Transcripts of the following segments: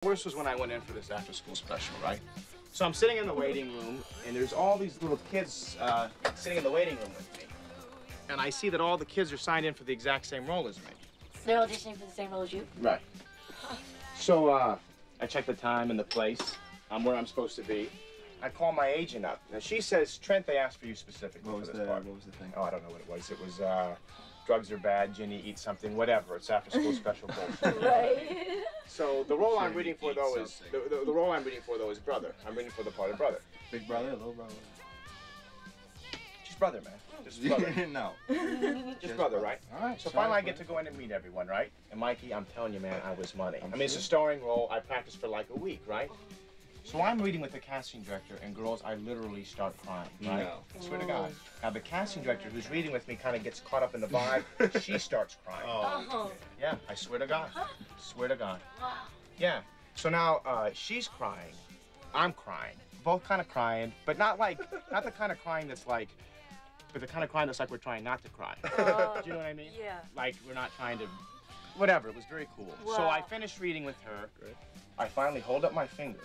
Worst was when I went in for this after-school special, right? So I'm sitting in the waiting room, and there's all these little kids sitting in the waiting room with me. And I see that all the kids are signed in for the exact same role as me. They're auditioning for the same role as you? Right. So I check the time and the place. I'm where I'm supposed to be. I call my agent up. Now she says, Trent, they asked for you specifically for this part. What was the thing? Oh, I don't know what it was. It was drugs are bad, Ginny, eat something, whatever. It's after-school special bullshit. Right. So the role I'm reading for though is the role I'm reading for though is brother. I'm reading for the part of brother. Big brother, little brother. Just brother, man. Just brother. No. Just brother, right? All right. So finally I get to go in and meet everyone, right? And Mikey, I'm telling you, man, I was money. I mean, it's a starring role. I practiced for like a week, right? So I'm reading with the casting director, and girls, I literally start crying, right? No. I swear to God. Now the casting director who's reading with me kind of gets caught up in the vibe. She starts crying. Oh. Yeah, I swear to God. Swear to God. Wow. Yeah. So now she's crying, I'm crying, both kind of crying, but not the kind of crying that's like, but the kind of crying that's like we're trying not to cry. Do you know what I mean? Yeah. Like we're not trying to, whatever. It was very cool. Wow. So I finished reading with her. Good. I finally hold up my finger.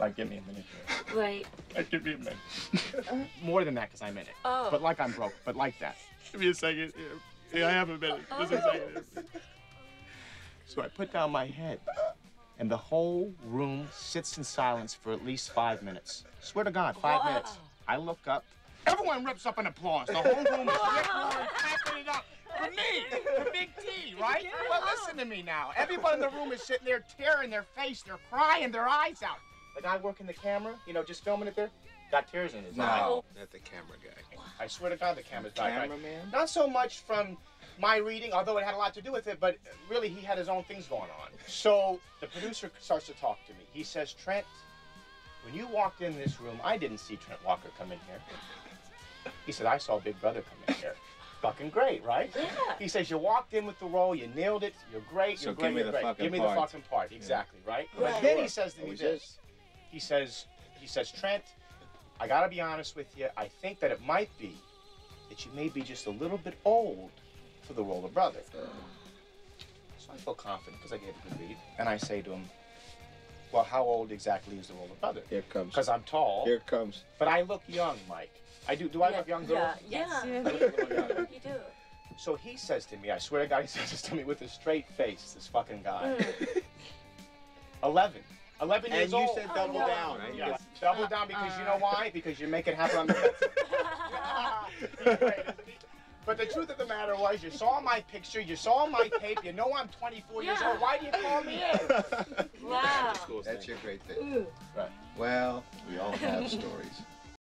Like, give me a minute here. Right. Like, give me a minute. More than that, because I'm in it. Oh. But like I'm broke, but like that. Give me a second. Yeah, I have a minute. Just a second. So I put down my head, and the whole room sits in silence for at least 5 minutes. Swear to God, 5 minutes. I look up. Everyone rips up in applause. The whole room is ripping, clapping it up. For me, the big T, right? Well, listen to me now. Everybody in the room is sitting there tearing their face. They're crying their eyes out. The guy working the camera, you know, just filming it there, got tears in his eyes. No, not the camera guy. I swear to God, the camera's back. Cameraman? Not so much from my reading, although it had a lot to do with it, but really he had his own things going on. So the producer starts to talk to me. He says, Trent, when you walked in this room, I didn't see Trent Walker come in here. He said, I saw Big Brother come in here. Fucking great, right? Yeah. He says, you walked in with the role, you nailed it, you're great, So you're great, give me you're the great. fucking Give me part. the fucking part, exactly, right? Right. But then he says to me Always this. is. He says, Trent, I gotta be honest with you, I think that it might be that you may be just a little bit old for the role of brother. So I feel confident because I gave a good read. And I say to him, well, how old exactly is the role of brother? Here it comes. Because I'm tall. Here it comes. But I look young, Mike. I do. Do I look young, girls? Yeah. I look a little young. You do. So he says to me, I swear to God, he says this to me with a straight face, this fucking guy. 11 years And you old. said double no. down, right? Yeah, double down because you know why? Because you make it happen on the fence. He's great, isn't he? But the truth of the matter was, you saw my picture, you saw my tape, you know I'm 24 years old. Why do you call me in? Wow. That's your great thing. Right. Well, we all have stories.